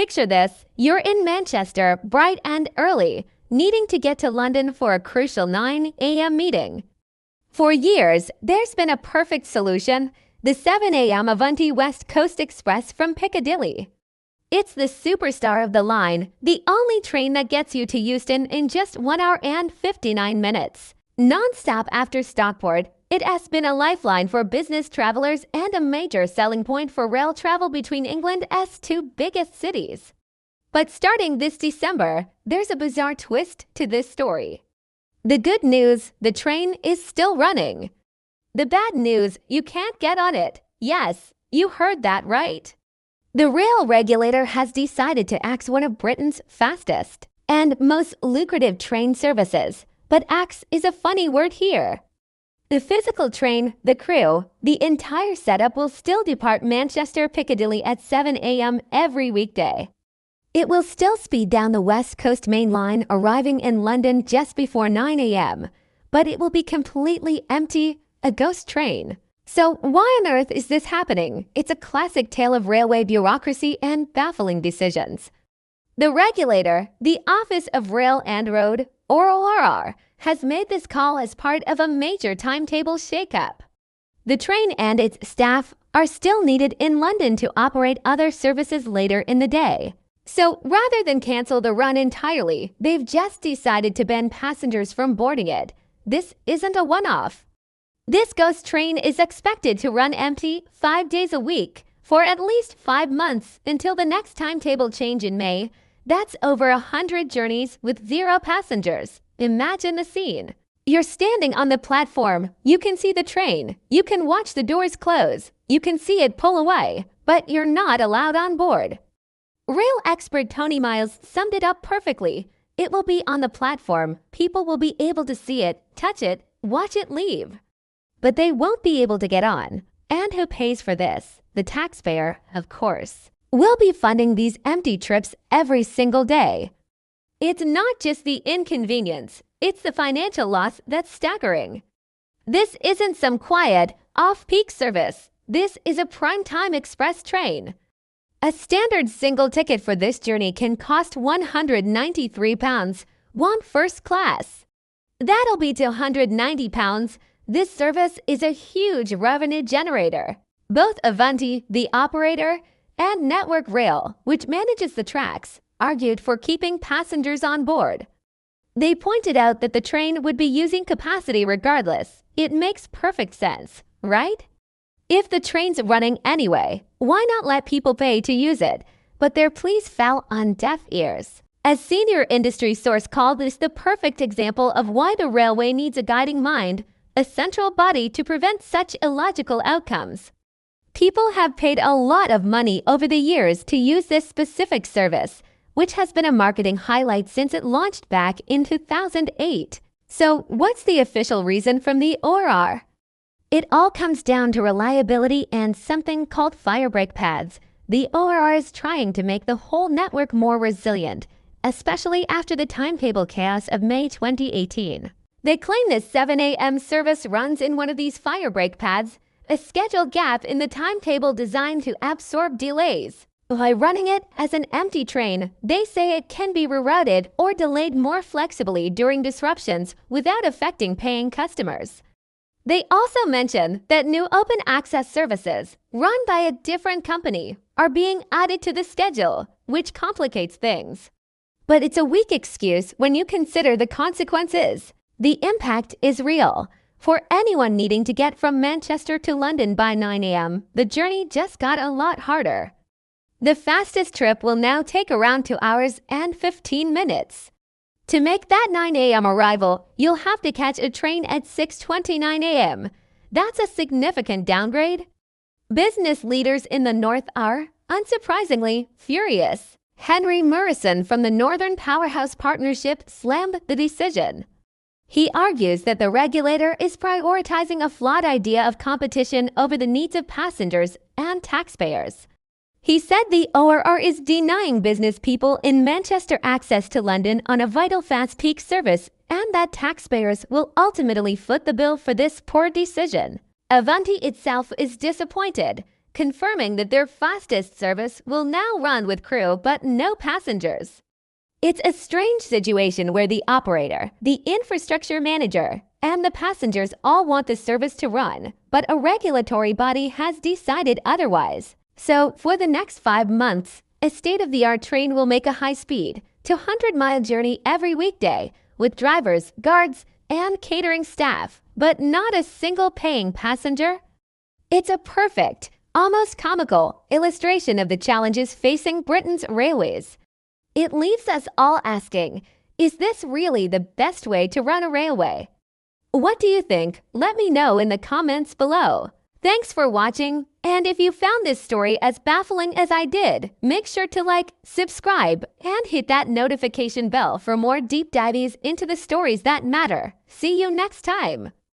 Picture this, you're in Manchester, bright and early, needing to get to London for a crucial 9 a.m. meeting. For years, there's been a perfect solution, the 7 a.m. Avanti West Coast Express from Piccadilly. It's the superstar of the line, the only train that gets you to Euston in just 1 hour and 59 minutes. Non-stop after Stockport, it has been a lifeline for business travelers and a major selling point for rail travel between England's two biggest cities. But starting this December, there's a bizarre twist to this story. The good news, the train is still running. The bad news, you can't get on it. Yes, you heard that right. The rail regulator has decided to axe one of Britain's fastest and most lucrative train services, but axe is a funny word here. The physical train, the crew, the entire setup will still depart Manchester Piccadilly at 7 a.m. every weekday. It will still speed down the West Coast Main Line, arriving in London just before 9 a.m., but it will be completely empty, a ghost train. So why on earth is this happening? It's a classic tale of railway bureaucracy and baffling decisions. The regulator, the Office of Rail and Road, or ORR, has made this call as part of a major timetable shakeup. The train and its staff are still needed in London to operate other services later in the day. So rather than cancel the run entirely, they've just decided to ban passengers from boarding it. This isn't a one-off. This ghost train is expected to run empty 5 days a week for at least 5 months until the next timetable change in May. That's over 100 journeys with 0 passengers. Imagine the scene. You're standing on the platform. You can see the train. You can watch the doors close. You can see it pull away, but you're not allowed on board. Rail expert Tony Miles summed it up perfectly. It will be on the platform. People will be able to see it, touch it, watch it leave. But they won't be able to get on. And who pays for this? The taxpayer, of course. We'll be funding these empty trips every single day. It's not just the inconvenience, it's the financial loss that's staggering. This isn't some quiet, off-peak service. This is a prime-time express train. A standard single ticket for this journey can cost £193, one first class. That'll be to £190. This service is a huge revenue generator. Both Avanti, the operator, and Network Rail, which manages the tracks, argued for keeping passengers on board. They pointed out that the train would be using capacity regardless. It makes perfect sense, right? If the train's running anyway, why not let people pay to use it? But their pleas fell on deaf ears. A senior industry source called this the perfect example of why the railway needs a guiding mind, a central body to prevent such illogical outcomes. People have paid a lot of money over the years to use this specific service, which has been a marketing highlight since it launched back in 2008. So what's the official reason from the ORR? It all comes down to reliability and something called fire brake pads. The ORR is trying to make the whole network more resilient, especially after the timetable chaos of May 2018. They claim this 7 a.m. service runs in one of these fire brake pads, a scheduled gap in the timetable designed to absorb delays. By running it as an empty train, they say it can be rerouted or delayed more flexibly during disruptions without affecting paying customers. They also mention that new open access services, run by a different company, are being added to the schedule, which complicates things. But it's a weak excuse when you consider the consequences. The impact is real. For anyone needing to get from Manchester to London by 9 a.m., the journey just got a lot harder. The fastest trip will now take around 2 hours and 15 minutes. To make that 9 a.m. arrival, you'll have to catch a train at 6:29 a.m. That's a significant downgrade. Business leaders in the North are, unsurprisingly, furious. Henry Murrison from the Northern Powerhouse Partnership slammed the decision. He argues that the regulator is prioritizing a flawed idea of competition over the needs of passengers and taxpayers. He said the ORR is denying business people in Manchester access to London on a vital fast peak service and that taxpayers will ultimately foot the bill for this poor decision. Avanti itself is disappointed. confirming that their fastest service will now run with crew but no passengers. It's a strange situation where the operator, the infrastructure manager, and the passengers all want the service to run, but a regulatory body has decided otherwise. So, for the next 5 months, a state-of-the-art train will make a high-speed, 200-mile journey every weekday, with drivers, guards, and catering staff, but not a single paying passenger. It's a perfect, almost comical illustration of the challenges facing Britain's railways. It leaves us all asking, is this really the best way to run a railway? What do you think? Let me know in the comments below. Thanks for watching, and if you found this story as baffling as I did, make sure to like, subscribe, and hit that notification bell for more deep dives into the stories that matter. See you next time!